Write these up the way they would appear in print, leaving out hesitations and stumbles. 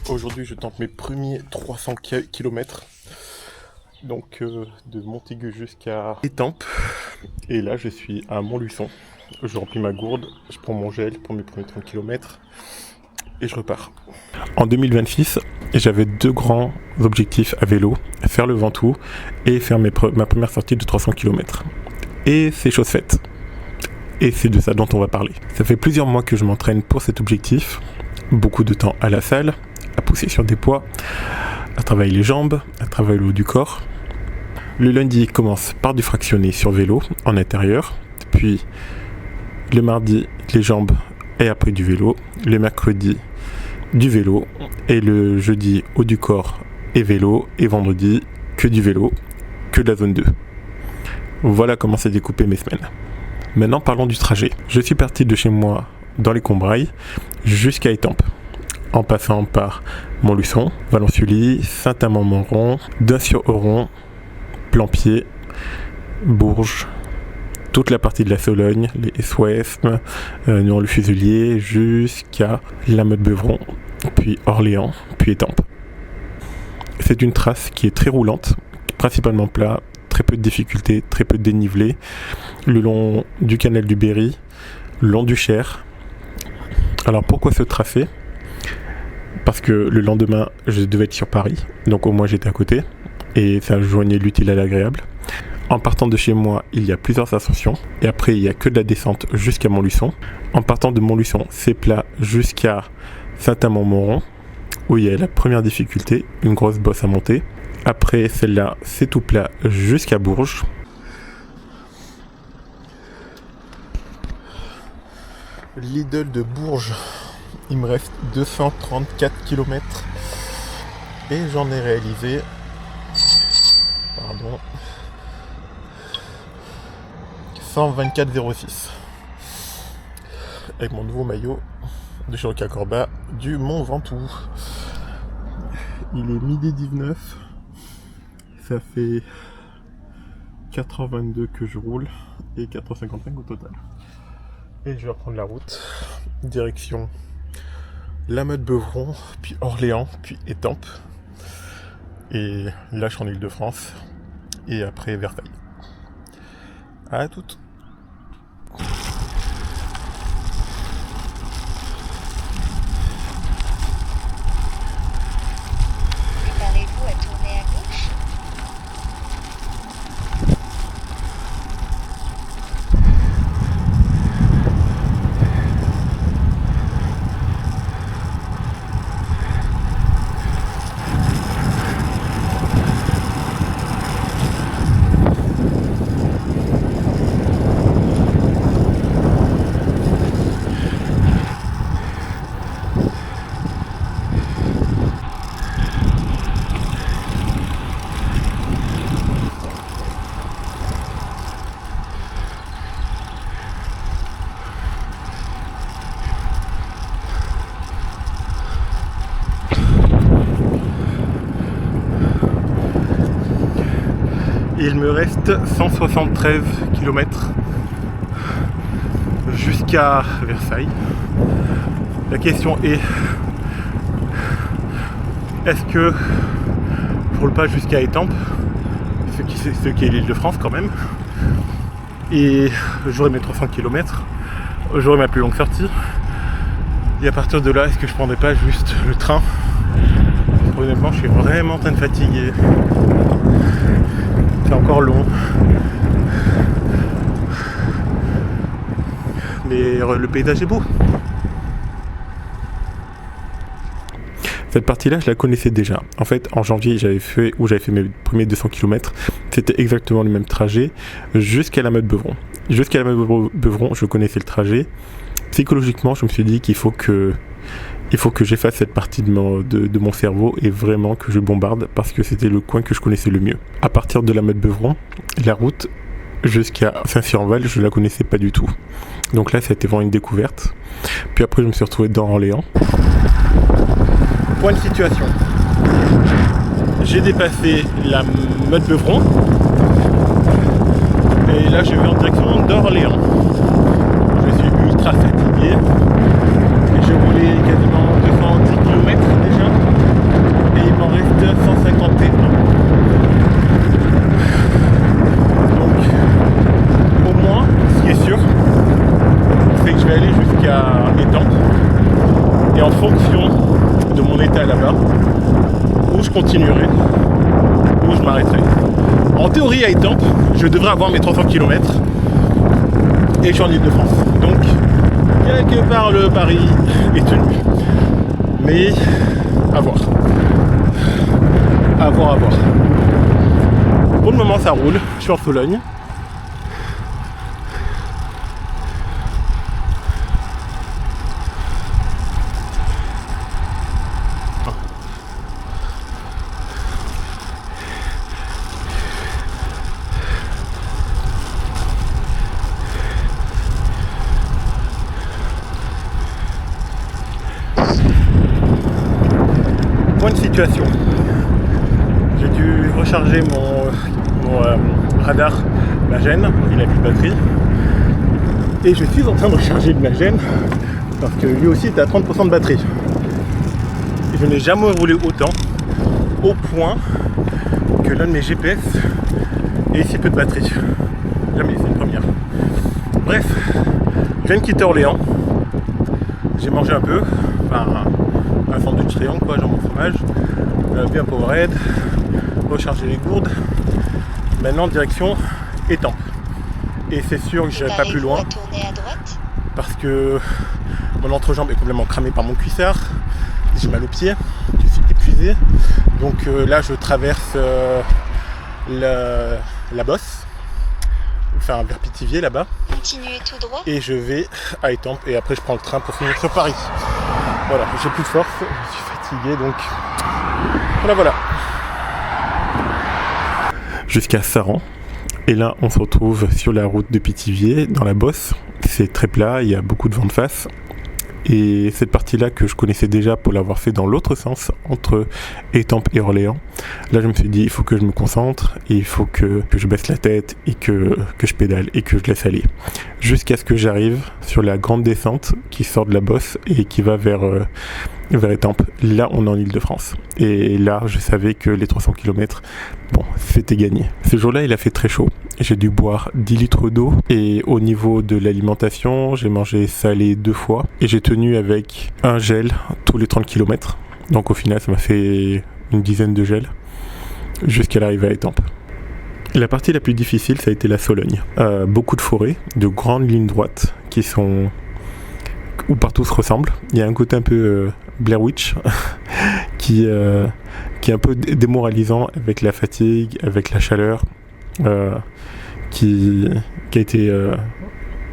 Aujourd'hui, je tente mes premiers 300 km. Donc, de Montaigu jusqu'à Étampes. Et là, je suis à Montluçon. Je remplis ma gourde, je prends mon gel pour mes premiers 30 km et je repars. En 2026, j'avais deux grands objectifs à vélo, faire le Ventoux et faire ma première sortie de 300 km. Et c'est chose faite. Et c'est de ça dont on va parler. Ça fait plusieurs mois que je m'entraîne pour cet objectif. Beaucoup de temps à la salle, à pousser sur des poids, à travailler les jambes, à travailler le haut du corps. Le lundi commence par du fractionné sur vélo en intérieur, puis le mardi les jambes et après du vélo, le mercredi du vélo et le jeudi haut du corps et vélo et vendredi que du vélo, que de la zone 2. Voilà comment s'est découpé mes semaines. Maintenant parlons du trajet. Je suis parti de chez moi dans les Combrailles jusqu'à Étampes, en passant par Montluçon, Valence-Sully, Saint-Amand-Montrond, Dain-sur-Oron, Plampierre, Bourges, toute la partie de la Sologne, les Souest, Nyon-le-Fuselier, jusqu'à La Motte-Beuvron, puis Orléans, puis Étampes. C'est une trace qui est très roulante, principalement plat, très peu de difficultés, très peu de dénivelé, le long du canal du Berry, le long du Cher. Alors pourquoi ce tracé ? Parce que le lendemain, je devais être sur Paris, donc au moins j'étais à côté, et ça joignait l'utile à l'agréable. En partant de chez moi, il y a plusieurs ascensions, et après il n'y a que de la descente jusqu'à Montluçon. En partant de Montluçon, c'est plat jusqu'à Saint-Amand-Montrond, où il y a la première difficulté, une grosse bosse à monter. Après celle-là, c'est tout plat jusqu'à Bourges. Lidl de Bourges, il me reste 234 km et j'en ai réalisé 124,06 avec mon nouveau maillot de chez Rocacorba du Mont Ventoux. Il est midi 19, ça fait 4h22 que je roule et 4h55 au total. Et je vais reprendre la route, direction La Motte-Beuvron, puis Orléans, puis Étampes. Et là je suis en Ile-de-France, et après Versailles. À toutes. Préparez-vous à tourner à gauche. Il me reste 173 km jusqu'à Versailles. La question est, est-ce que je roule pas jusqu'à Étampes, ce qui est l'Île-de-France quand même, et j'aurai mes 300 km, j'aurai ma plus longue sortie, et à partir de là, est-ce que je prendrai pas juste le train ? Honnêtement, je suis vraiment en train de fatiguer. C'est encore long. Mais le paysage est beau. Cette partie-là, je la connaissais déjà. En fait, en janvier, j'avais fait mes premiers 200 km. C'était exactement le même trajet jusqu'à La Motte-Beuvron. Jusqu'à La Motte-Beuvron, je connaissais le trajet. Psychologiquement, je me suis dit qu'il faut que j'efface cette partie de mon cerveau et vraiment que je bombarde parce que c'était le coin que je connaissais le mieux. À partir de La Motte-Beuvron, la route jusqu'à Saint-Cyr-en-Val, je la connaissais pas du tout. Donc là, ça a été vraiment une découverte. Puis après, je me suis retrouvé dans Orléans. Point de situation. J'ai dépassé La Motte-Beuvron et là, je vais en direction d'Orléans. Je suis ultra fatigué. J'ai roulé quasiment 210 km déjà. aller jusqu'à Étampes. Et en fonction de mon état là-bas, où je continuerai, où je m'arrêterai. En théorie, à Étampes, je devrais avoir mes 300 km et je suis en Ile-de-France. Donc, quelque part, le pari est tenu. Mais, à voir. À voir, à voir. Pour le moment, ça roule. Je suis en Sologne. Point de situation. J'ai dû recharger mon radar Magène, il a plus de batterie. Et je suis en train de recharger le Magène parce que lui aussi est à 30% de batterie. Et je n'ai jamais roulé autant, au point que l'un de mes GPS ait si peu de batterie. Jamais, c'est une première. Bref, je viens de quitter Orléans. J'ai mangé un peu, enfin un sandwich triangle quoi, jambon fromage, bien Powerade, recharger les gourdes. Maintenant direction Étampes. Et c'est sûr que je n'irai pas plus loin parce que mon entrejambe est complètement cramée par mon cuissard. J'ai mal aux pieds, je suis épuisé. Donc là je traverse la Bosse, enfin vers Pithiviers là-bas. Continuez tout droit. Et je vais à Étampes et après je prends le train pour finir sur Paris. Voilà, j'ai plus de force, je suis fatigué donc voilà. Jusqu'à Saran. Et là on se retrouve sur la route de Pithiviers dans la Bosse. C'est très plat, il y a beaucoup de vent de face. Et cette partie-là que je connaissais déjà pour l'avoir fait dans l'autre sens, entre Étampes et Orléans, là je me suis dit il faut que je me concentre, et il faut que je baisse la tête et que je pédale et que je laisse aller. Jusqu'à ce que j'arrive sur la grande descente qui sort de la Bosse et qui va vers Étampes. Là on est en Ile-de-France. Et là je savais que les 300 km, bon, c'était gagné. Ce jour-là il a fait très chaud. J'ai dû boire 10 litres d'eau et au niveau de l'alimentation, j'ai mangé salé 2 fois et j'ai tenu avec un gel tous les 30 km. Donc au final, ça m'a fait une dizaine de gels jusqu'à l'arrivée à Étampes. Et la partie la plus difficile, ça a été la Sologne. Beaucoup de forêts, de grandes lignes droites qui sont où partout se ressemblent. Il y a un côté un peu Blair Witch qui est un peu démoralisant avec la fatigue, avec la chaleur. Qui a été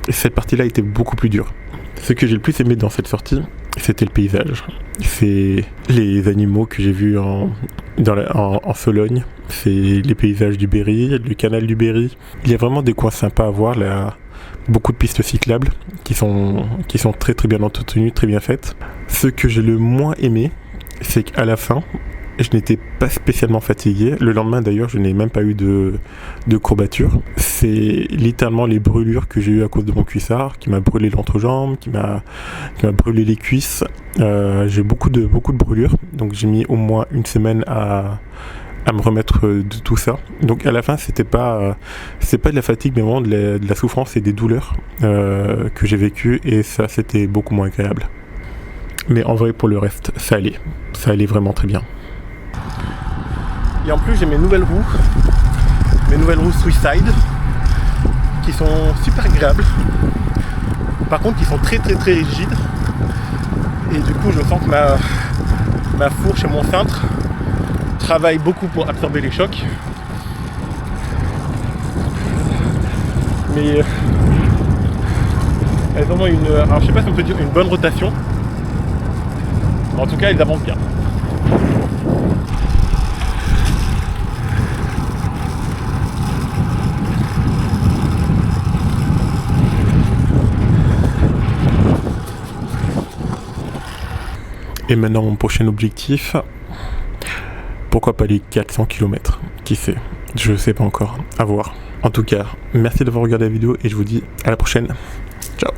cette partie-là était beaucoup plus dure. Ce que j'ai le plus aimé dans cette sortie, c'était le paysage. C'est les animaux que j'ai vus en Sologne. C'est les paysages du Berry, le canal du Berry. Il y a vraiment des coins sympas à voir là. Beaucoup de pistes cyclables qui sont très très bien entretenues, très bien faites. Ce que j'ai le moins aimé, c'est qu'à la fin, je n'étais pas spécialement fatigué. Le lendemain d'ailleurs, je n'ai même pas eu de courbature. C'est littéralement les brûlures que j'ai eues à cause de mon cuissard, qui m'a brûlé l'entrejambe, qui m'a brûlé les cuisses. J'ai beaucoup de brûlures, donc j'ai mis au moins une semaine à me remettre de tout ça. Donc à la fin, c'est pas de la fatigue, mais vraiment de la souffrance et des douleurs que j'ai vécues, et ça, c'était beaucoup moins agréable. Mais en vrai, pour le reste, ça allait vraiment très bien. Et en plus j'ai mes nouvelles roues Suicide qui sont super agréables. Par contre qui sont très très très rigides. Et du coup je sens que ma fourche et mon cintre travaillent beaucoup pour absorber les chocs. Mais elles ont alors je sais pas si on peut dire une bonne rotation. En tout cas elles avancent bien. Et maintenant mon prochain objectif, pourquoi pas les 400 km, qui sait, je sais pas encore, à voir. En tout cas, merci d'avoir regardé la vidéo et je vous dis à la prochaine, ciao.